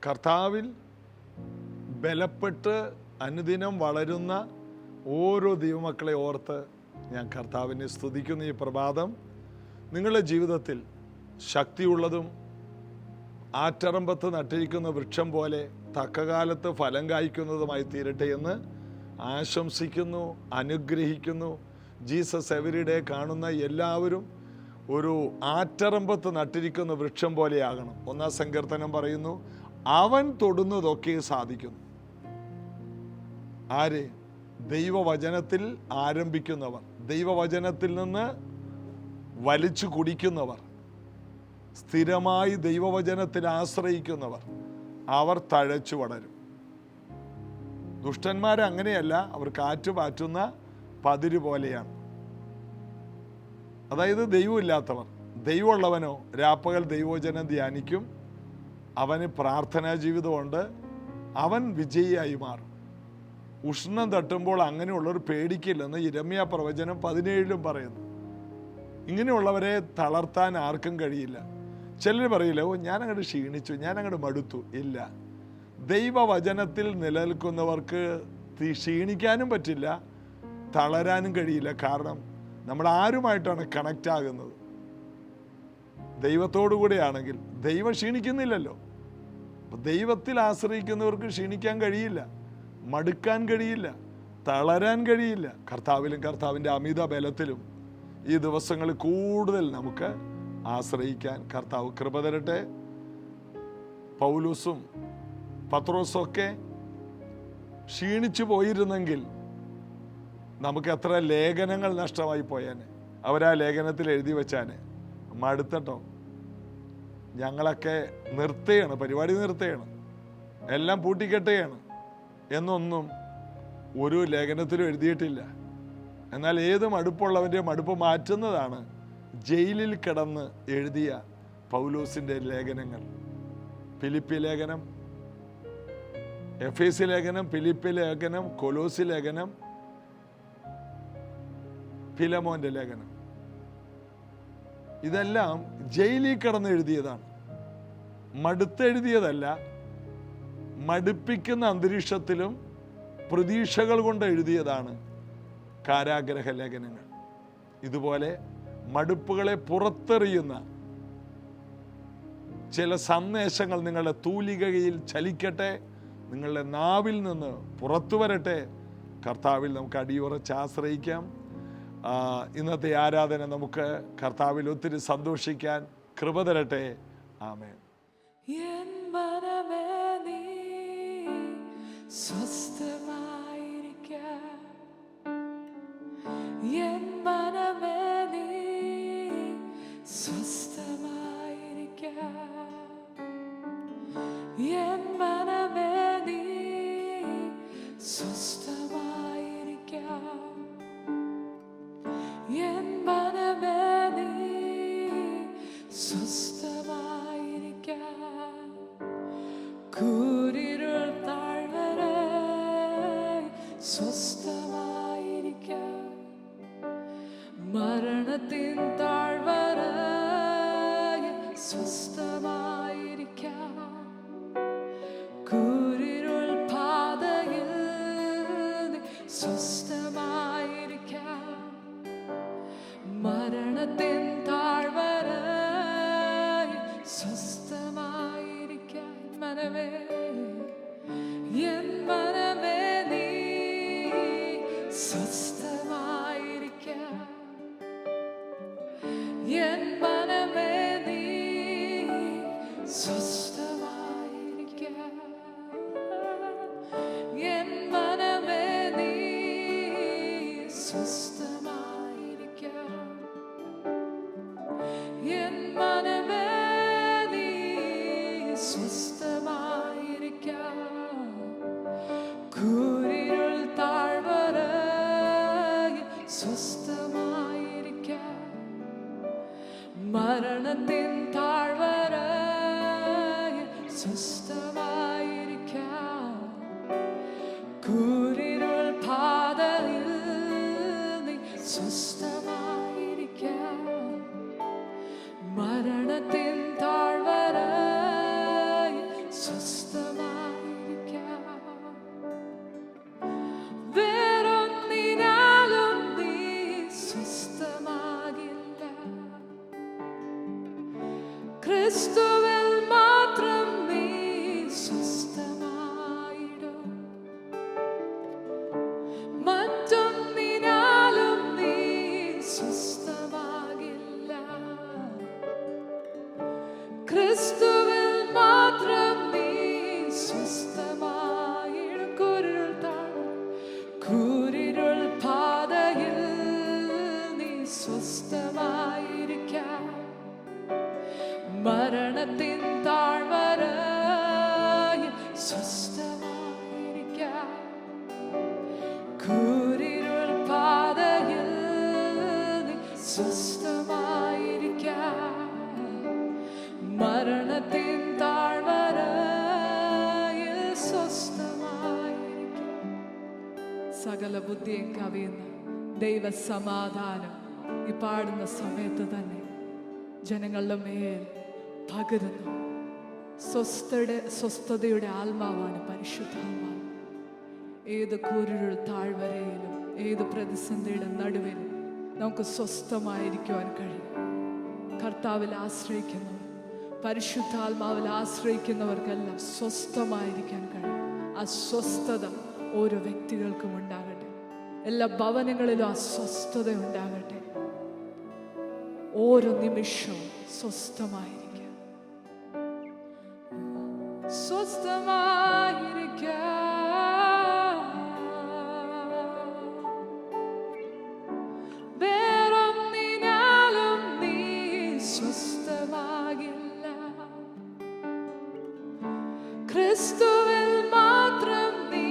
കർത്താവിൽ ബലപ്പെട്ട് അനുദിനം വളരുന്ന ഓരോ ദൈവമക്കളെ ഓർത്ത് ഞാൻ കർത്താവിനെ സ്തുതിക്കുന്ന ഈ പ്രഭാതം നിങ്ങളുടെ ജീവിതത്തിൽ ശക്തിയുള്ളതും ആറ്ററമ്പത്ത് നട്ടിരിക്കുന്ന വൃക്ഷം പോലെ തക്കകാലത്ത് ഫലം കായ്ക്കുന്നതുമായി തീരട്ടെ എന്ന് ആശംസിക്കുന്നു, അനുഗ്രഹിക്കുന്നു. ജീസസ് എവരിഡേ കാണുന്ന എല്ലാവരും ഒരു ആറ്ററമ്പത്ത് നട്ടിരിക്കുന്ന വൃക്ഷം പോലെയാകണം. 1-ാം സങ്കീർത്തനം പറയുന്നു, അവൻ തൊടുന്നതൊക്കെ സാധിക്കുന്നു. ആര്? ദൈവവചനത്തിൽ ആരംഭിക്കുന്നവർ, ദൈവവചനത്തിൽ നിന്ന് വലിച്ചു കുടിക്കുന്നവർ, സ്ഥിരമായി ദൈവവചനത്തിൽ ആശ്രയിക്കുന്നവർ, അവർ തഴച്ചു വളരും. ദുഷ്ടന്മാരങ്ങനെയല്ല, അവർ കാറ്റ് പാറ്റുന്ന പതിര് പോലെയാണ്. അതായത് ദൈവമില്ലാത്തവർ. ദൈവമുള്ളവനോ രാപ്പകൽ ദൈവവചനം ധ്യാനിക്കും, അവന് പ്രാർത്ഥനാ ജീവിതമുണ്ട്, അവൻ വിജയിയായി മാറും. ഉഷ്ണം തട്ടുമ്പോൾ അങ്ങനെയുള്ളവർ പേടിക്കില്ലെന്ന് യിരെമ്യാ പ്രവചനം 17 പറയുന്നു. ഇങ്ങനെയുള്ളവരെ തളർത്താൻ ആർക്കും കഴിയില്ല. ചിലർ പറയില്ല, ഓ ഞാനങ്ങോട്ട് ക്ഷീണിച്ചു, ഞാനങ്ങോട്ട് മടുത്തു. ഇല്ല, ദൈവവചനത്തിൽ നിലനിൽക്കുന്നവർക്ക് ക്ഷീണിക്കാനും പറ്റില്ല, തളരാനും കഴിയില്ല. കാരണം നമ്മൾ ആരുമായിട്ടാണ് കണക്റ്റ് ആകുന്നത്? ദൈവത്തോടു കൂടെയാണെങ്കിൽ ദൈവം ക്ഷീണിക്കുന്നില്ലല്ലോ. ദൈവത്തിൽ ആശ്രയിക്കുന്നവർക്ക് ക്ഷീണിക്കാൻ കഴിയില്ല, മടുക്കാൻ കഴിയില്ല, തളരാൻ കഴിയില്ല. കർത്താവിലും കർത്താവിൻ്റെ അമിത ബലത്തിലും ഈ ദിവസങ്ങളിൽ കൂടുതൽ നമുക്ക് ആശ്രയിക്കാൻ കർത്താവ് കൃപ തരട്ടെ. പൗലോസും പത്രോസും ഒക്കെ ക്ഷീണിച്ചു പോയിരുന്നെങ്കിൽ നമുക്ക് എത്ര ലേഖനങ്ങൾ നഷ്ടമായി പോയേനെ. അവരാ ലേഖനത്തിൽ എഴുതി വെച്ചാനെ, മടുത്തട്ടോ, ഞങ്ങളൊക്കെ നിർത്തുകയാണ്, പരിപാടി നിർത്തുകയാണ്, എല്ലാം പൂട്ടിക്കെട്ടുകയാണ് എന്നൊന്നും ഒരു ലേഖനത്തിലും എഴുതിയിട്ടില്ല. എന്നാൽ ഏത് മടുപ്പുള്ളവൻ്റെ മടുപ്പ് മാറ്റുന്നതാണ് ജയിലിൽ കിടന്ന് എഴുതിയ പൗലോസിൻ്റെ ലേഖനങ്ങൾ. ഫിലിപ്പി ലേഖനം, എഫേസ്യ ലേഖനം, ഫിലിപ്പി ലേഖനം, കൊലോസി ലേഖനം, ഫിലമോന്റെ ലേഖനം, ഇതെല്ലാം ജയിലിൽ കിടന്ന് എഴുതിയതാണ്. മടുത്തെഴുതിയതല്ല, മടുപ്പിക്കുന്ന അന്തരീക്ഷത്തിലും പ്രതീക്ഷകൾ കൊണ്ട് എഴുതിയതാണ് കാരാഗ്രഹ ലേഖനങ്ങൾ. ഇതുപോലെ മടുപ്പുകളെ പുറത്തെറിയുന്ന ചില സന്ദേശങ്ങൾ നിങ്ങളുടെ തൂലികയിൽ ചലിക്കട്ടെ, നിങ്ങളുടെ നാവിൽ നിന്ന് പുറത്തു വരട്ടെ. കർത്താവിൽ നമുക്ക് അടിയുറച്ച് ആശ്രയിക്കാം. ഇന്നത്തെ ആരാധന നമുക്ക് കർത്താവിൽ ഒത്തിരി സന്തോഷിക്കാൻ കൃപ തരട്ടെ. ആമേൻ. മരണത്തിൻ താഴ്വരയിൽ സ്വസ്ഥമായിരിക്കാം, കൂരിരുൾ പാതയിൽ സ്വസ്ഥമായിരിക്കാം. മരണത്തിൻ താഴ്വരയിൽ സ്വസ്ഥമായിരിക്കാം. മനമേ, എൻ മനമേ, നീ സ്വസ്ഥമായിരിക്കാം. എൻ മനമേ, നീ സ്വസ്ഥമായിരിക്കാം. എൻ മനമേ, നീ സ്വസ്ഥമായിരിക്കാം. എൻ മനമേ, നീ സ്വസ്ഥമായിരിക്കാം. കൂരിരുൾ താഴ്വരയിൽ സ്വസ്ഥമായിരിക്കാം. മരണത്തിൻ താഴ്വരയിൽ സ്വസ്ഥമായിരിക്കാം. കൂരിരുൾ പാതയിൽ നീ സ്വസ്ഥമായിരിക്കാം. മരണത്തിൻ താഴ്വരയിൽ സ്വസ്ഥ സ്വസ്ഥമായിരിക്കാം. മരണത്തിൻ താഴ്വരയിൽ സ്വസ്ഥമായിരിക്കാം. സകല ബുദ്ധിയും കവിയുന്ന ദൈവ സമാധാനം ഈ പാടുന്ന സമയത്ത് തന്നെ ജനങ്ങളുടെ മേൽ പകരുന്നു. സ്വസ്ഥതയുടെ ആത്മാവാണ് പരിശുദ്ധാത്മാവ്. ഏത് കൂരിരുൾ താഴ്വരയിലും ഏത് പ്രതിസന്ധിയുടെ നടുവിലും നമുക്ക് സ്വസ്ഥമായിരിക്കുവാൻ കഴിയും. കർത്താവിൽ ആശ്രയിക്കുന്നവർ, പരിശുദ്ധാത്മാവിൽ ആശ്രയിക്കുന്നവർക്കെല്ലാം സ്വസ്ഥമായിരിക്കാൻ കഴിയും. ആ സ്വസ്ഥത ഓരോ വ്യക്തികൾക്കും ഉണ്ടാകട്ടെ. എല്ലാ ഭവനങ്ങളിലും ആ സ്വസ്ഥത ഉണ്ടാകട്ടെ. ഓരോ നിമിഷവും സ്വസ്ഥമായിരിക്കാം. സ്വസ്ഥമായിരിക്കാം. വേറൊന്നിനാലും നീ സ്വസ്ഥമാകില്ല. ക്രിസ്തുവിൽ മാത്രം നീ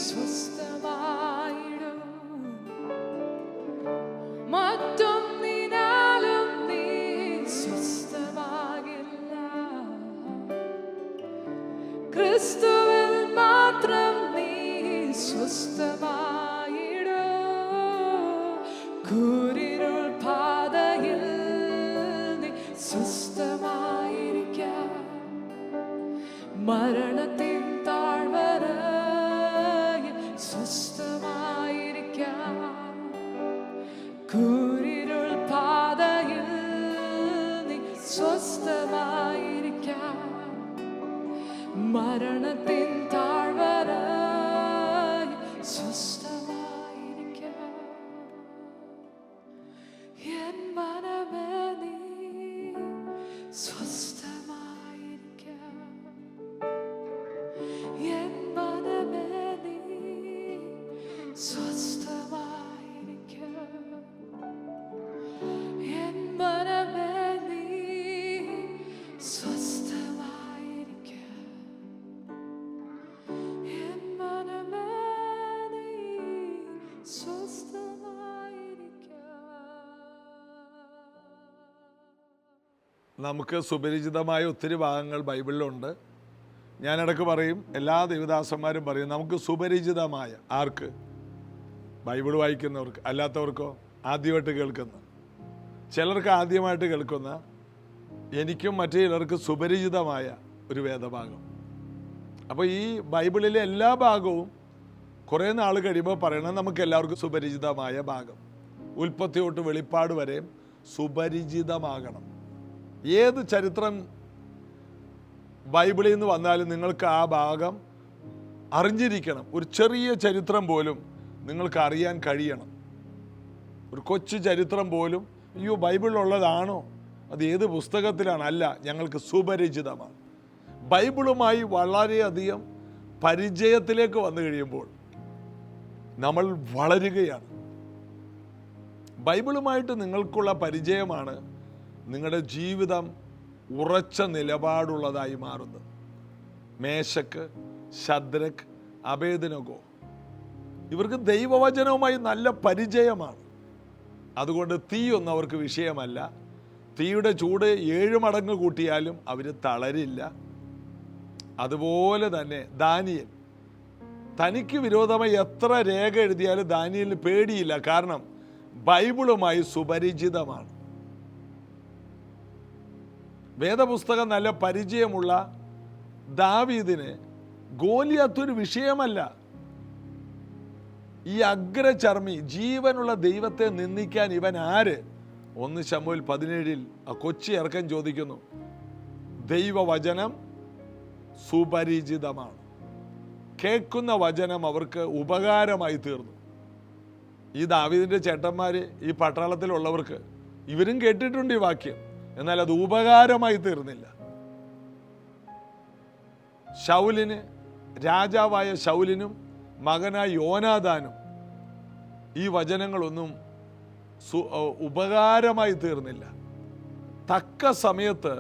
സ്വസ്ഥമായിടും. മറ്റൊന്നിനാലും നീ സ്വസ്ഥമാകില്ല. ക്രിസ്തുവിൽ മാത്രം നീ സ്വസ്ഥമായിടും. കൂരിരുൾ പാതയിൽ നീ സ്വസ്ഥമായിരിക്കാം. മരണത്തിൻ താഴ്വരയിൽ സ്വസ്ഥമായിരിക്കാം. കൂരിരുൾ പാതയിൽ നീ സ്വസ്ഥമായിരിക്കാം. മരണത്തിൻ താഴ്വരയിൽ സ്വസ്ഥമായിരിക്കാം. എൻ മനമേ നീ സ്വസ്ഥമായിരിക്കാം. എൻ മനമേ നീ സ്വസ്ഥമായിരിക്കാം. എൻ മനമേ നീ സ്വസ്ഥമായിരിക്കാം. എൻ മനമേ നീ സ്വസ്ഥമായിരിക്കാം. നമുക്ക് സുപരിചിതമായ ഒത്തിരി ഭാഗങ്ങൾ ബൈബിളിലുണ്ട്. ഞാനിടയ്ക്ക് പറയും, എല്ലാ ദേവദാസന്മാരും പറയും, നമുക്ക് സുപരിചിതമായ, ആർക്ക്? ബൈബിൾ വായിക്കുന്നവർക്ക്. അല്ലാത്തവർക്കോ? ആദ്യമായിട്ട് കേൾക്കുന്ന, ചിലർക്ക് ആദ്യമായിട്ട് കേൾക്കുന്ന, എനിക്കും മറ്റു ചിലർക്ക് സുപരിചിതമായ ഒരു വേദഭാഗം. അപ്പോൾ ഈ ബൈബിളിലെ എല്ലാ ഭാഗവും കുറേ നാൾ കഴിയുമ്പോൾ പറയണം നമുക്ക് എല്ലാവർക്കും സുപരിചിതമായ ഭാഗം. ഉൽപ്പത്തി തൊട്ട് വെളിപ്പാട് വരെ സുപരിചിതമാകണം. ഏത് ചരിത്രം ബൈബിളിൽ നിന്ന് വന്നാലും നിങ്ങൾക്ക് ആ ഭാഗം അറിഞ്ഞിരിക്കണം. ഒരു ചെറിയ ചരിത്രം പോലും നിങ്ങൾക്ക് അറിയാൻ കഴിയണം. ഒരു കൊച്ചു ചരിത്രം പോലും, അയ്യോ ബൈബിളിലുള്ളതാണോ, അത് ഏത് പുസ്തകത്തിലാണ്? അല്ല, ഞങ്ങൾക്ക് സുപരിചിതമാണ്. ബൈബിളുമായി വളരെയധികം പരിചയത്തിലേക്ക് വന്നു കഴിയുമ്പോൾ നമ്മൾ വളരുകയാണ്. ബൈബിളുമായിട്ട് നിങ്ങൾക്കുള്ള പരിചയമാണ് നിങ്ങളുടെ ജീവിതം ഉറച്ച നിലപാടുള്ളതായി മാറുന്നത്. മേശക്ക്, ശദ്രക്ക്, അബേദ്നെഗോ ഇവർക്ക് ദൈവവചനവുമായി നല്ല പരിചയമാണ്. അതുകൊണ്ട് തീയൊന്നും അവർക്ക് വിഷയമല്ല. തീയുടെ ചൂട് 7 മടങ്ങ് കൂട്ടിയാലും അവർ തളരില്ല. അതുപോലെ തന്നെ ദാനിയേൽ, തനിക്ക് വിരോധമായി എത്ര രേഖ എഴുതിയാലും ദാനിയേലിന് പേടിയില്ല. കാരണം ബൈബിളുമായി സുപരിചിതമാണ്. വേദപുസ്തകം നല്ല പരിചയമുള്ള ദാവീദിന് ഗോലിയാത്ത് ഒരു വിഷയമല്ല. ഈ അഗ്രചർമ്മി, ജീവനുള്ള ദൈവത്തെ നിന്ദിക്കാൻ ഇവൻ ആര്? 1 ശമൂവേൽ 17 ആ കൊച്ചി ഇറക്കൻ ചോദിക്കുന്നു. ദൈവവചനം സുപരിചിതമാണ്. കേൾക്കുന്ന വചനം അവർക്ക് ഉപകാരമായി തീർന്നു. ഈ ദാവീദിൻ്റെ ചേട്ടന്മാർ, ഈ പട്ടാളത്തിലുള്ളവർക്ക്, ഇവരും കേട്ടിട്ടുണ്ട് ഈ വാക്യം, എന്നാൽ അത് ഉപകാരമായി തീർന്നില്ല. ശൗലിന്, രാജാവായ ശൗലിനും മകനായ യോനാദാനും ഈ വചനങ്ങളൊന്നും ഉപകാരമായി തീർന്നില്ല. തക്ക സമയത്ത്,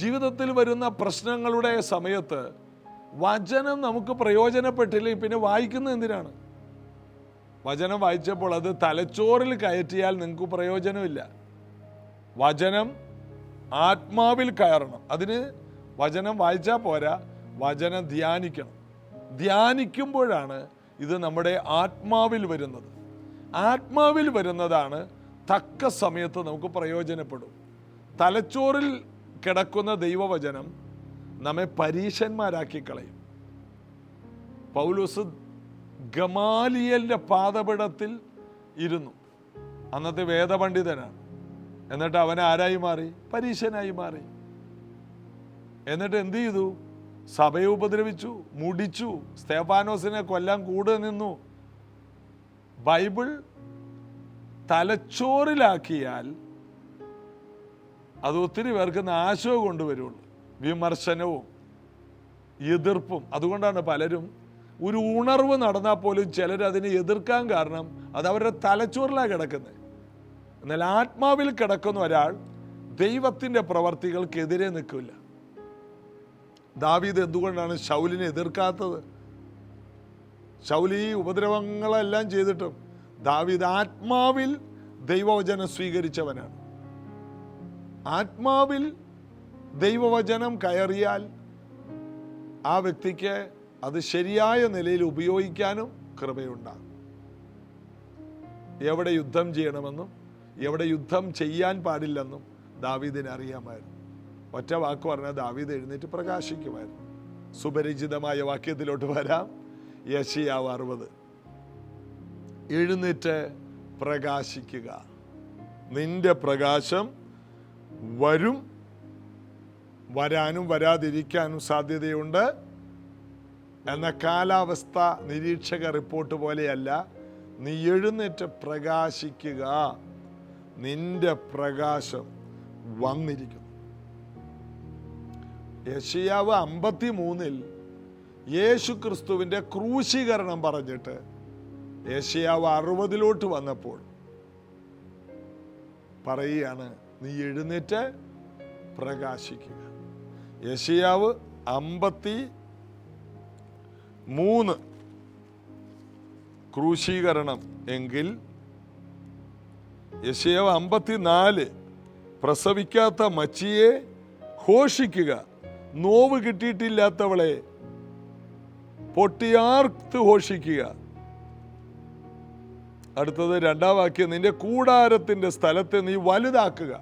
ജീവിതത്തിൽ വരുന്ന പ്രശ്നങ്ങളുടെ സമയത്ത് വചനം നമുക്ക് പ്രയോജനപ്പെട്ടില്ലെങ്കിൽ പിന്നെ വായിക്കുന്നത് എന്തിനാണ്? വചനം വായിച്ചപ്പോൾ അത് തലച്ചോറിൽ കയറ്റിയാൽ നിങ്ങൾക്ക് പ്രയോജനമില്ല. വചനം ആത്മാവിൽ കയറണം. അതിന് വചനം വായിച്ചാൽ പോരാ, വചനം ധ്യാനിക്കണം. ധ്യാനിക്കുമ്പോഴാണ് ഇത് നമ്മുടെ ആത്മാവിൽ വരുന്നത്. ആത്മാവിൽ വരുന്നതാണ് തക്ക സമയത്ത് നമുക്ക് പ്രയോജനപ്പെടും. തലച്ചോറിൽ കിടക്കുന്ന ദൈവവചനം നമ്മെ പരീശന്മാരാക്കി കളയും. പൗലോസ് ഗമാലിയലിൻ്റെ പാദപീഠത്തിൽ ഇരുന്നു. അന്നത്തെ വേദപണ്ഡിതനാണ്. എന്നിട്ട് അവൻ ആരായി മാറി? പരീശനായി മാറി. എന്നിട്ട് എന്ത് ചെയ്തു? സഭയെ ഉപദ്രവിച്ചു, മുടിച്ചു, സ്തെഫാനോസിനെ കൊല്ലാൻ കൂടെ നിന്നു. ബൈബിൾ തലച്ചോറിലാക്കിയാൽ അത് ഒത്തിരി പേർക്ക് നാശവും കൊണ്ടുവരുള്ളൂ, വിമർശനവും എതിർപ്പും. അതുകൊണ്ടാണ് പലരും ഒരു ഉണർവ് നടന്നാൽ പോലും ചിലർ അതിനെ എതിർക്കാൻ കാരണം അത് അവരുടെ തലച്ചോറിലാണ് കിടക്കുന്നത്. എന്നാൽ ആത്മാവിൽ കിടക്കുന്ന ഒരാൾ ദൈവത്തിൻ്റെ പ്രവർത്തികൾക്കെതിരെ നിൽക്കില്ല. ദാവീദ് എന്തുകൊണ്ടാണ് ശൗലിനെ എതിർക്കാത്തത്? ശൗൽ ഈ ഉപദ്രവങ്ങളെല്ലാം ചെയ്തിട്ടും ദാവീദ് ആത്മാവിൽ ദൈവവചനം സ്വീകരിച്ചവനാണ്. ആത്മാവിൽ ദൈവവചനം കയറിയാൽ ആ വ്യക്തിക്ക് അത് ശരിയായ നിലയിൽ ഉപയോഗിക്കാനും കൃപയുണ്ടാകും. എവിടെ യുദ്ധം ചെയ്യണമെന്നും എവിടെ യുദ്ധം ചെയ്യാൻ പാടില്ലെന്നും ദാവീദിന് അറിയാമായിരുന്നു. ഒറ്റ വാക്ക് പറഞ്ഞാൽ ദാവീദ് എഴുന്നേറ്റ് പ്രകാശിക്കുമായിരുന്നു. സുപരിചിതമായ വാക്യത്തിലോട്ട് വരാം. യെശയ്യാവ് 60. എഴുന്നേറ്റ് പ്രകാശിക്കുക, നിന്റെ പ്രകാശം വരും, വരാനും വരാതിരിക്കാനും സാധ്യതയുണ്ട് എന്ന കാലാവസ്ഥ നിരീക്ഷക റിപ്പോർട്ട് പോലെയല്ല. നീ എഴുന്നേറ്റ് പ്രകാശിക്കുക, നിന്റെ പ്രകാശം വന്നിരിക്കുന്നു. യെശയ്യാവ് 53 യേശു ക്രിസ്തുവിൻ്റെ ക്രൂശീകരണം പറഞ്ഞിട്ട് യെശയ്യാവ് 60 വന്നപ്പോൾ പറയുകയാണ്, നീ എഴുന്നേറ്റ് പ്രകാശിക്കുക. യെശയ്യാവ് 53 ക്രൂശീകരണം എങ്കിൽ യെശയ്യാവ് 54 പ്രസവിക്കാത്ത മച്ചിയെ ഘോഷിക്കുക, നോവ് കിട്ടിയിട്ടില്ലാത്തവളെ പൊട്ടിയാർത്ത് ഘോഷിക്കുക. അടുത്തത് 2-ാം വാക്യം, നിന്റെ കൂടാരത്തിന്റെ സ്ഥലത്തെ നീ വലുതാക്കുക.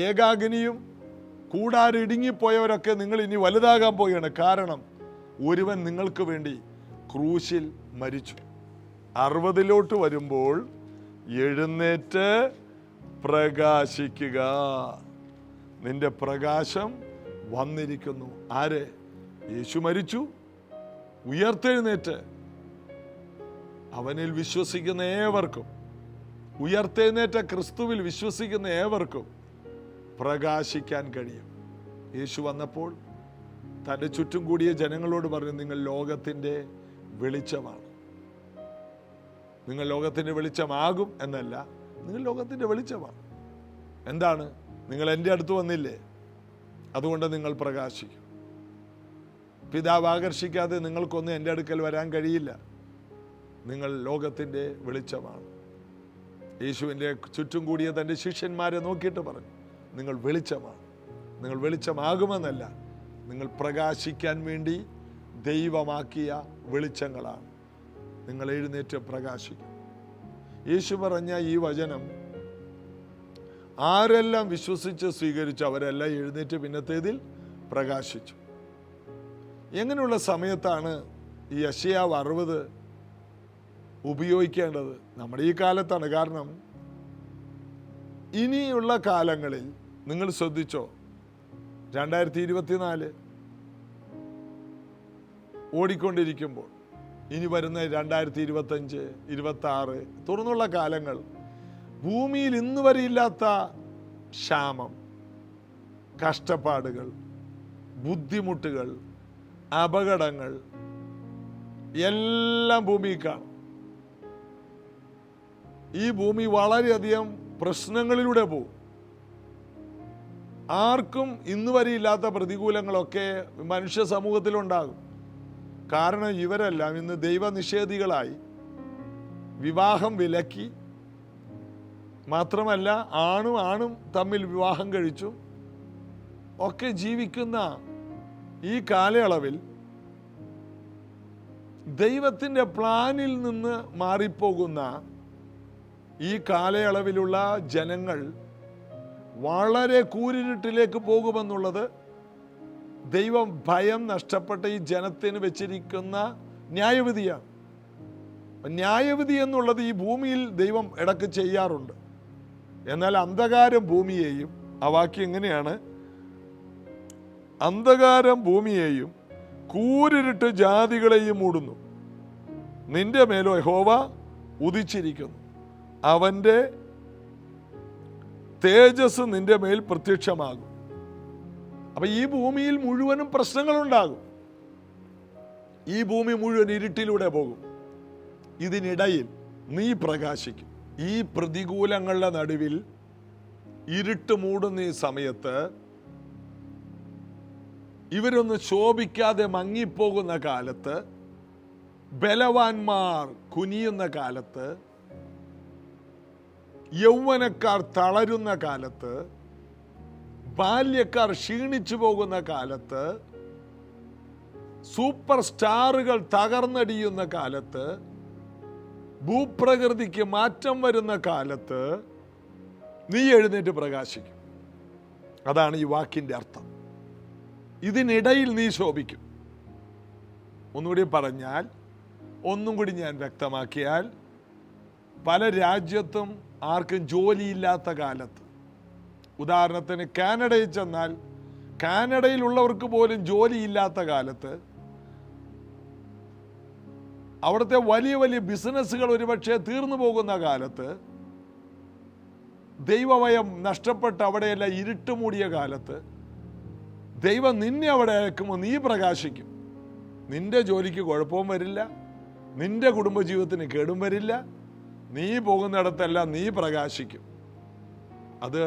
ഏകാഗ്നിയും കൂടാരം ഇടുങ്ങിപ്പോയവരൊക്കെ നിങ്ങൾ ഇനി വലുതാകാൻ പോവുകയാണ്. കാരണം ഒരുവൻ നിങ്ങൾക്ക് വേണ്ടി ക്രൂശിൽ മരിച്ചു. 60 വരുമ്പോൾ എഴുന്നേറ്റ് പ്രകാശിക്കുക, നിന്റെ പ്രകാശം വന്നിരിക്കുന്നു. ആര്? യേശു മരിച്ചു, ഉയർത്തെഴുന്നേറ്റ് അവനിൽ വിശ്വസിക്കുന്ന ഏവർക്കും, ഉയർത്തെഴുന്നേറ്റ ക്രിസ്തുവിൽ വിശ്വസിക്കുന്ന ഏവർക്കും പ്രകാശിക്കാൻ കഴിയും. യേശു വന്നപ്പോൾ തൻ്റെ ചുറ്റും കൂടിയ ജനങ്ങളോട് പറഞ്ഞു, നിങ്ങൾ ലോകത്തിൻ്റെ വെളിച്ചമാണ്. നിങ്ങൾ ലോകത്തിൻ്റെ വെളിച്ചമാകും എന്നല്ല, നിങ്ങൾ ലോകത്തിൻ്റെ വെളിച്ചമാണ്. എന്താണ്? നിങ്ങൾ എൻ്റെ അടുത്ത് വന്നില്ലേ, അതുകൊണ്ട് നിങ്ങൾ പ്രകാശിക്കും. പിതാവ് ആകർഷിക്കാതെ നിങ്ങൾക്കൊന്നും എൻ്റെ അടുക്കൽ വരാൻ കഴിയില്ല. നിങ്ങൾ ലോകത്തിൻ്റെ വെളിച്ചമാണ്. യേശുവിൻ്റെ ചുറ്റും കൂടിയ തൻ്റെ ശിഷ്യന്മാരെ നോക്കിയിട്ട് പറഞ്ഞു, നിങ്ങൾ വെളിച്ചമാണ്. നിങ്ങൾ വെളിച്ചമാകുമെന്നല്ല, നിങ്ങൾ പ്രകാശിക്കാൻ വേണ്ടി ദൈവമാക്കിയ വെളിച്ചങ്ങളാണ്. നിങ്ങൾ എഴുന്നേറ്റ് പ്രകാശിക്കും. യേശു പറഞ്ഞ ഈ വചനം ആരെല്ലാം വിശ്വസിച്ച് സ്വീകരിച്ചു അവരെല്ലാം എഴുന്നേറ്റ് പിന്നത്തേതിൽ പ്രകാശിച്ചു. എങ്ങനെയുള്ള സമയത്താണ് ഈ യെശയ്യാവ് 60 ഉപയോഗിക്കേണ്ടത്? നമ്മുടെ ഈ കാലത്താണ്. കാരണം ഇനിയുള്ള കാലങ്ങളിൽ നിങ്ങൾ ശ്രദ്ധിച്ചോ, 2024 ഓടിക്കൊണ്ടിരിക്കുമ്പോൾ ഇനി വരുന്ന 2025, 26 തുടർന്നുള്ള കാലങ്ങൾ ഭൂമിയിൽ ഇന്ന് വരെ ഇല്ലാത്ത ക്ഷാമം, കഷ്ടപ്പാടുകൾ, ബുദ്ധിമുട്ടുകൾ, അപകടങ്ങൾ എല്ലാം ഭൂമിയിൽ കാണും. ഈ ഭൂമി വളരെയധികം പ്രശ്നങ്ങളിലൂടെ പോകും. ആർക്കും ഇന്ന് വരെ ഇല്ലാത്ത പ്രതികൂലങ്ങളൊക്കെ മനുഷ്യ സമൂഹത്തിലുണ്ടാകും. കാരണം ഇവരെല്ലാം ഇന്ന് ദൈവനിഷേധികളായി, വിവാഹം വിലക്കി, മാത്രമല്ല ആണും തമ്മിൽ വിവാഹം കഴിച്ചു ഒക്കെ ജീവിക്കുന്ന ഈ കാലയളവിൽ ദൈവത്തിൻ്റെ പ്ലാനിൽ നിന്ന് മാറിപ്പോകുന്ന ഈ കാലയളവിലുള്ള ജനങ്ങൾ വളരെ കൂരിരുട്ടിലേക്ക് പോകുമെന്നുള്ളത് ദൈവം ഭയം നഷ്ടപ്പെട്ട ഈ ജനത്തിന് വെച്ചിരിക്കുന്ന ന്യായവിധിയാണ്. ന്യായവിധി എന്നുള്ളത് ഈ ഭൂമിയിൽ ദൈവം ഇടയ്ക്ക് ചെയ്യാറുണ്ട്. എന്നാൽ അന്ധകാരം ഭൂമിയെയും, ആ വാക്യം എങ്ങനെയാണ്, അന്ധകാരം ഭൂമിയെയും കൂരിരുട്ട് ജാതികളെയും മൂടുന്നു. നിന്റെ മേലോ യഹോവ ഉദിച്ചിരിക്കുന്നു, അവൻ്റെ തേജസ് നിന്റെ മേൽ പ്രത്യക്ഷമാകും. അപ്പൊ ഈ ഭൂമിയിൽ മുഴുവനും പ്രശ്നങ്ങളുണ്ടാകും. ഈ ഭൂമി മുഴുവൻ ഇരുട്ടിലൂടെ പോകും. ഇതിനിടയിൽ നീ പ്രകാശിക്കും. ഈ പ്രതികൂലങ്ങളുടെ നടുവിൽ ഇരുട്ട് മൂടുന്ന ഈ സമയത്ത്, ഇവരൊന്ന് ശോഭിക്കാതെ മങ്ങിപ്പോകുന്ന കാലത്ത്, ബലവാന്മാർ കുനിയുന്ന കാലത്ത്, യൗവനക്കാർ തളരുന്ന കാലത്ത്, ബാല്യക്കാർ ക്ഷീണിച്ചു പോകുന്ന കാലത്ത്, സൂപ്പർ സ്റ്റാറുകൾ തകർന്നടിയുന്ന കാലത്ത്, ഭൂപ്രകൃതിക്ക് മാറ്റം വരുന്ന കാലത്ത് നീ എഴുന്നേറ്റ് പ്രകാശിക്കും. അതാണ് ഈ വാക്കിൻ്റെ അർത്ഥം. ഇതിനിടയിൽ നീ ശോഭിക്കും. ഒന്നുകൂടി പറഞ്ഞാൽ, ഒന്നും കൂടി ഞാൻ വ്യക്തമാക്കിയാൽ, പല രാജ്യത്തും ആർക്കും ജോലിയില്ലാത്ത കാലത്ത്, ഉദാഹരണത്തിന് കാനഡയിൽ ചെന്നാൽ കാനഡയിലുള്ളവർക്ക് പോലും ജോലിയില്ലാത്ത കാലത്ത്, അവിടുത്തെ വലിയ വലിയ ബിസിനസ്സുകൾ ഒരുപക്ഷെ തീർന്നു പോകുന്ന കാലത്ത്, ദൈവഭയം നഷ്ടപ്പെട്ട് അവിടെയെല്ലാം ഇരുട്ട് മൂടിയ കാലത്ത്, ദൈവം നിന്നെ അവിടെ അയക്കുമ്പോൾ നീ പ്രകാശിക്കും. നിന്റെ ജോലിക്ക് കുഴപ്പവും വരില്ല, നിന്റെ കുടുംബജീവിതത്തിന് കേടും വരില്ല. നീ പോകുന്നിടത്തെല്ലാം നീ പ്രകാശിക്കും. അത്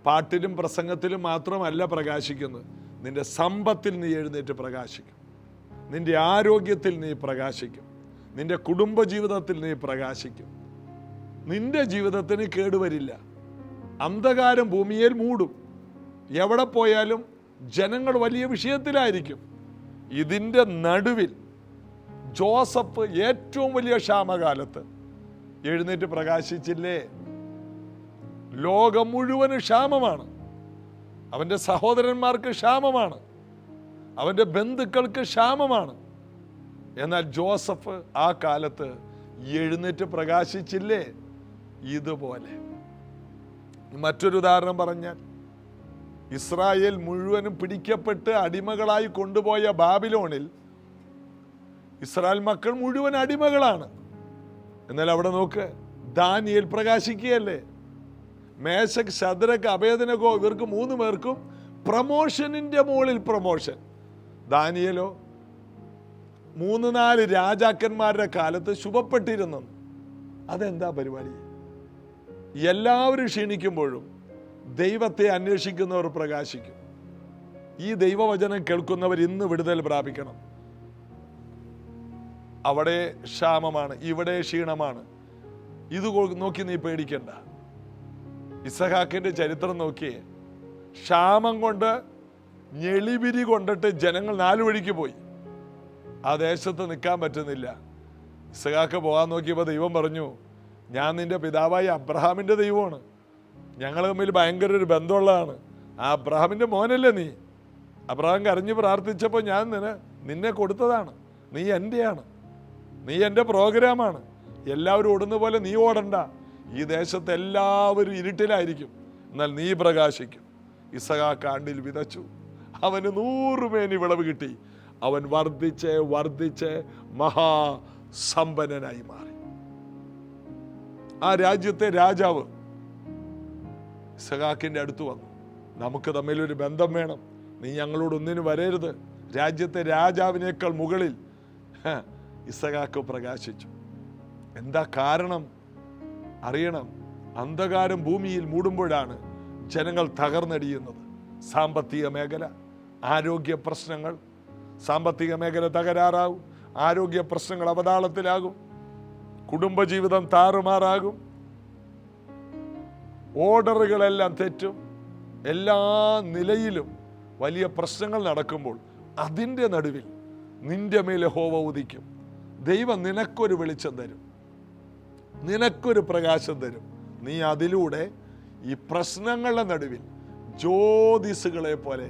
പാട്ടിലും പ്രസംഗത്തിലും മാത്രമല്ല പ്രകാശിക്കുന്നത്. നിന്റെ സമ്പത്തിൽ നീ എഴുന്നേറ്റ് പ്രകാശിക്കും, നിന്റെ ആരോഗ്യത്തിൽ നീ പ്രകാശിക്കും, നിന്റെ കുടുംബജീവിതത്തിൽ നീ പ്രകാശിക്കും. നിന്റെ ജീവിതത്തിന് കേടുവരില്ല. അന്ധകാരം ഭൂമിയിൽ മൂടും. എവിടെ പോയാലും ജനങ്ങൾ വലിയ വിഷയത്തിലായിരിക്കും. ഇതിൻ്റെ നടുവിൽ ജോസഫ് ഏറ്റവും വലിയ ക്ഷാമകാലത്ത് എഴുന്നേറ്റ് പ്രകാശിച്ചില്ലേ? ലോകം മുഴുവനും ക്ഷാമമാണ്. അവൻ്റെ സഹോദരന്മാർക്ക് ക്ഷാമമാണ്, അവൻ്റെ ബന്ധുക്കൾക്ക് ക്ഷാമമാണ്. എന്നാൽ ജോസഫ് ആ കാലത്ത് എഴുന്നേറ്റ് പ്രകാശിച്ചില്ലേ? ഇതുപോലെ മറ്റൊരു ഉദാഹരണം പറഞ്ഞാൽ, ഇസ്രായേൽ മുഴുവനും പിടിക്കപ്പെട്ട് അടിമകളായി കൊണ്ടുപോയ ബാബിലോണിൽ ഇസ്രായേൽ മക്കൾ മുഴുവൻ അടിമകളാണ്. എന്നാൽ അവിടെ നോക്ക്, ദാനിയേൽ പ്രകാശിക്കുകയല്ലേ? മേശക്, ശദ്രക്, അബേദ്നെഗോ, ഇവർക്ക് 3 പേർക്കും പ്രമോഷനിന്റെ മുകളിൽ പ്രമോഷൻ. ദാനിയേലോ 3-4 രാജാക്കന്മാരുടെ കാലത്ത് ശുഭപ്പെട്ടിരുന്നു. അതെന്താ പരിപാടി? എല്ലാവരും ക്ഷീണിക്കുമ്പോഴും ദൈവത്തെ അന്വേഷിക്കുന്നവർ പ്രകാശിക്കും. ഈ ദൈവവചനം കേൾക്കുന്നവർ ഇന്ന് വിടുതൽ പ്രാപിക്കണം. അവിടെ ക്ഷാമമാണ്, ഇവിടെ ക്ഷീണമാണ്. ഇത് നോക്കി നീ പേടിക്കണ്ട. ഇസഹാക്കിന്റെ ചരിത്രം നോക്കിയേ. ക്ഷാമം കൊണ്ട്, ഞെളിപിരി കൊണ്ടിട്ട് ജനങ്ങൾ 4 വഴിക്ക് പോയി. ആ ദേശത്ത് നിൽക്കാൻ പറ്റുന്നില്ല. ഇസഹാക്ക് പോകാൻ നോക്കിയപ്പോൾ ദൈവം പറഞ്ഞു, ഞാൻ നിന്റെ പിതാവായ അബ്രഹാമിൻ്റെ ദൈവമാണ്, ഞങ്ങൾ തമ്മിൽ ഭയങ്കര ഒരു ബന്ധമുള്ളതാണ്. ആ അബ്രഹാമിൻ്റെ മോനല്ലേ നീ? അബ്രഹാം കരഞ്ഞ് പ്രാർത്ഥിച്ചപ്പോൾ ഞാൻ നിന്നെ കൊടുത്തതാണ്. നീ എൻ്റെയാണ്, നീ എൻ്റെ പ്രോഗ്രാമാണ്. എല്ലാവരും ഓടുന്ന പോലെ നീ ഓടണ്ട. ഈ ദേശത്ത് എല്ലാവരും ഇരുട്ടിലായിരിക്കും, എന്നാൽ നീ പ്രകാശിക്കും. ഇസഹാക്ക് ആണ്ടിൽ വിതച്ചു, അവന് 100 മേനി വിളവ് കിട്ടി. അവൻ വർദ്ധിച്ച് വർദ്ധിച്ച് മഹാസമ്പന്നനായി മാറി. ആ രാജ്യത്തെ രാജാവ് ഇസഹാക്കിൻ്റെ അടുത്ത് വന്നു, നമുക്ക് തമ്മിലൊരു ബന്ധം വേണം, നീ ഞങ്ങളോട് ഒന്നിനും വരരുത്. രാജ്യത്തെ രാജാവിനേക്കാൾ മുകളിൽ ഇസഹാക്ക് പ്രകാശിച്ചു. എന്താ കാരണം അറിയണം. അന്ധകാരം ഭൂമിയിൽ മൂടുമ്പോഴാണ് ജനങ്ങൾ തകർന്നടിയുന്നത്. സാമ്പത്തിക മേഖല, ആരോഗ്യ പ്രശ്നങ്ങൾ, സാമ്പത്തിക മേഖല തകരാറാകും, ആരോഗ്യ പ്രശ്നങ്ങൾ അവതാളത്തിലാകും, കുടുംബജീവിതം താറുമാറാകും, ഓർഡറുകളെല്ലാം തെറ്റും. എല്ലാ നിലയിലും വലിയ പ്രശ്നങ്ങൾ നടക്കുമ്പോൾ അതിൻ്റെ നടുവിൽ നിന്റെ മേലെ യഹോവ ഉദിക്കും. ദൈവം നിനക്കൊരു വെളിച്ചം തരും, നിനക്കൊരു പ്രകാശം തരും. നീ അതിലൂടെ ഈ പ്രശ്നങ്ങളുടെ നടുവിൽ ജ്യോതിസുകളെ പോലെ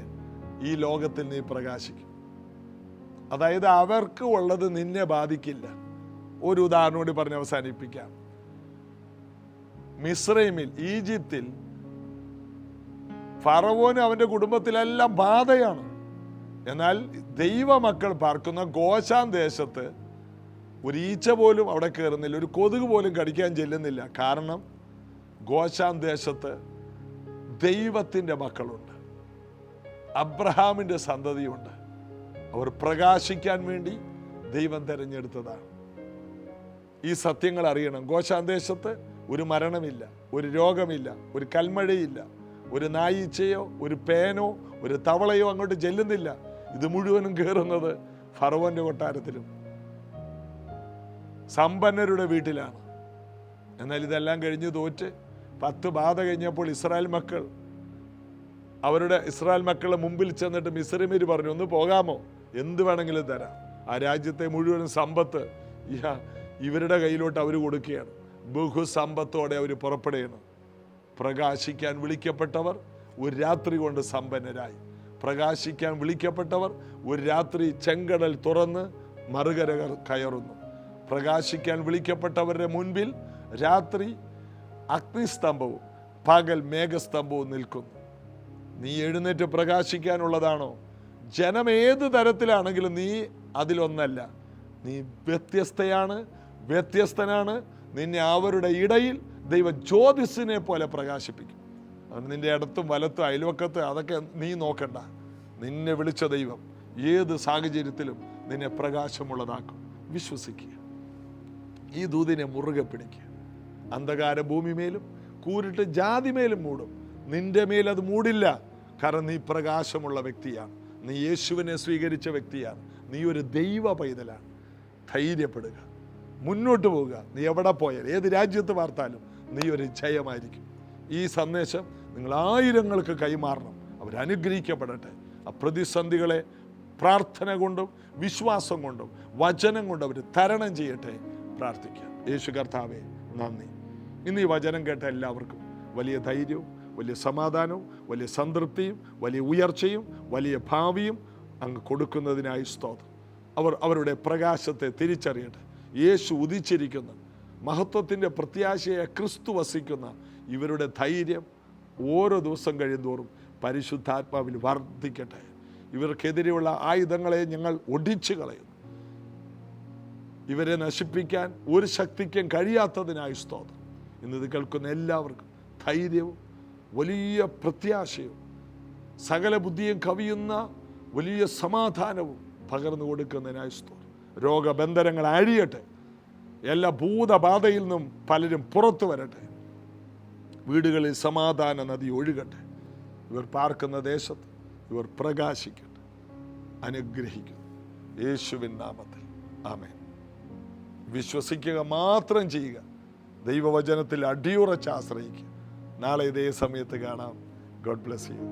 ഈ ലോകത്തിൽ നീ പ്രകാശിക്കും. അതായത് അവർക്ക് ഉള്ളത് നിന്നെ ബാധിക്കില്ല. ഒരു ഉദാഹരണം കൂടി പറഞ്ഞ് അവസാനിപ്പിക്കാം. മിസ്രൈമിൽ, ഈജിപ്തിൽ ഫറവോനും അവൻ്റെ കുടുംബത്തിലെല്ലാം ബാധയാണ്. എന്നാൽ ദൈവമക്കൾ പാർക്കുന്ന ഗോശാൻ ദേശത്ത് ഒരു ഈച്ച പോലും അവിടെ കയറുന്നില്ല, ഒരു കൊതുക് പോലും കടിക്കാൻ ചെല്ലുന്നില്ല. കാരണം ഗോശാൻ ദേശത്ത് ദൈവത്തിൻ്റെ മക്കളുണ്ട്, അബ്രഹാമിൻ്റെ സന്തതിയുണ്ട്. അവർ പ്രകാശിക്കാൻ വേണ്ടി ദൈവം തിരഞ്ഞെടുത്തതാണ്. ഈ സത്യങ്ങൾ അറിയണം. ഗോശാൻ ദേശത്ത് ഒരു മരണമില്ല, ഒരു രോഗമില്ല, ഒരു കൽമഴയില്ല, ഒരു നായീച്ചയോ ഒരു പേനോ ഒരു തവളയോ അങ്ങോട്ട് ചെല്ലുന്നില്ല. ഇത് മുഴുവനും കയറുന്നത് ഫറവോന്റെ കൊട്ടാരത്തിലും സമ്പന്നരുടെ വീട്ടിലാണ്. എന്നാൽ ഇതെല്ലാം കഴിഞ്ഞ് തോറ്റ് 10 ബാധ കഴിഞ്ഞപ്പോൾ ഇസ്രായേൽ മക്കളുടെ മുമ്പിൽ ചെന്നിട്ട് മിസ്രൈമ്യർ പറഞ്ഞു, ഒന്ന് പോകാമോ, എന്ത് വേണമെങ്കിലും തരാം. ആ രാജ്യത്തെ മുഴുവൻ സമ്പത്ത് ഇവരുടെ കയ്യിലോട്ട് അവർ കൊടുക്കുകയാണ്. ബഹുസമ്പത്തോടെ അവർ പുറപ്പെടുകയാണ്. പ്രകാശിക്കാൻ വിളിക്കപ്പെട്ടവർ ഒരു രാത്രി കൊണ്ട് സമ്പന്നരായി. പ്രകാശിക്കാൻ വിളിക്കപ്പെട്ടവർ ഒരു രാത്രി ചെങ്കടൽ തുറന്ന് മറുകര കയറുന്നു. പ്രകാശിക്കാൻ വിളിക്കപ്പെട്ടവരുടെ മുൻപിൽ രാത്രി അഗ്നിസ്തംഭവും പകൽ മേഘസ്തംഭവും നിൽക്കുന്നു. നീ എഴുന്നേറ്റ് പ്രകാശിക്കാനുള്ളതാണോ? ജനം ഏത് തരത്തിലാണെങ്കിലും നീ അതിലൊന്നല്ല. നീ വ്യത്യസ്തനാണ്. നിന്നെ അവരുടെ ഇടയിൽ ദൈവ ജ്യോതിസിനെ പോലെ പ്രകാശിപ്പിക്കും. അതുകൊണ്ട് നിന്റെ ഇടത്തും വലത്തും അയൽവക്കത്തും അതൊക്കെ നീ നോക്കണ്ട. നിന്നെ വിളിച്ച ദൈവം ഏത് സാഹചര്യത്തിലും നിന്നെ പ്രകാശമുള്ളതാക്കും. വിശ്വസിക്കുക. ഈ ദൂതിനെ മുറുകെ പിടിക്കുക. അന്ധകാര ഭൂമിമേലും കൂരിട്ട് ജാതിമേലും മൂടും, നിന്റെ മേൽ അത് മൂടില്ല. കാരണം നീ പ്രകാശമുള്ള വ്യക്തിയാണ്. നീ യേശുവിനെ സ്വീകരിച്ച വ്യക്തിയാണ്. നീ ഒരു ദൈവ പൈതലാണ്. ധൈര്യപ്പെടുക, മുന്നോട്ട് പോവുക. നീ എവിടെ പോയാൽ, ഏത് രാജ്യത്ത് വാർത്താലും നീ ഒരു ജയമായിരിക്കും. ഈ സന്ദേശം നിങ്ങൾ ആയിരങ്ങൾക്ക് കൈമാറണം. അവരനുഗ്രഹിക്കപ്പെടട്ടെ. ആ പ്രതിസന്ധികളെ പ്രാർത്ഥന കൊണ്ടും വിശ്വാസം കൊണ്ടും വചനം കൊണ്ടും അവർ തരണം ചെയ്യട്ടെ. പ്രാർത്ഥിക്കാം. യേശു കർത്താവേ, നന്ദി. ഇന്ന് ഈ വചനം കേട്ട എല്ലാവർക്കും വലിയ ധൈര്യവും വലിയ സമാധാനവും വലിയ സംതൃപ്തിയും വലിയ ഉയർച്ചയും വലിയ ഭാവിയും അങ്ങ് കൊടുക്കുന്നതിനായി സ്തോത്രം. അവരുടെ പ്രകാശത്തെ തിരിച്ചറിയട്ടെ. യേശു ഉദിച്ചിരിക്കുന്ന മഹത്വത്തിൻ്റെ പ്രത്യാശയെ ക്രിസ്തു വസിക്കുന്ന ഇവരുടെ ധൈര്യം ഓരോ ദിവസം കഴിയുന്തോറും പരിശുദ്ധാത്മാവിൽ വർദ്ധിക്കട്ടെ. ഇവർക്കെതിരെയുള്ള ആയുധങ്ങളെ ഞങ്ങൾ ഒടിച്ചു കളയുന്നു. ഇവരെ നശിപ്പിക്കാൻ ഒരു ശക്തിക്കും കഴിയാത്തതിനായി സ്തോത്രം. ഇന്നത് കേൾക്കുന്ന എല്ലാവർക്കും ധൈര്യവും വലിയ പ്രത്യാശയും സകല ബുദ്ധിയും കവിയുന്ന വലിയ സമാധാനവും പകർന്നു കൊടുക്കുന്നതിനായി സ്തോത്രം. രോഗബന്ധനങ്ങൾ അഴിയട്ടെ. എല്ലാ ഭൂതബാധയിൽ നിന്നും പലരും പുറത്തു വരട്ടെ. വീടുകളിൽ സമാധാന നദി ഒഴുകട്ടെ. ഇവർ പാർക്കുന്ന ദേശത്ത് ഇവർ പ്രകാശിക്കട്ടെ. അനുഗ്രഹിക്കുന്നു യേശുവിൻ നാമത്തിൽ. ആമേൻ. വിശ്വസിക്കുക മാത്രം ചെയ്യുക. ദൈവവചനത്തിൽ അടിയുറച്ച് ആശ്രയിക്കുക. നാളെ ഇതേ സമയത്ത് കാണാം. God bless you.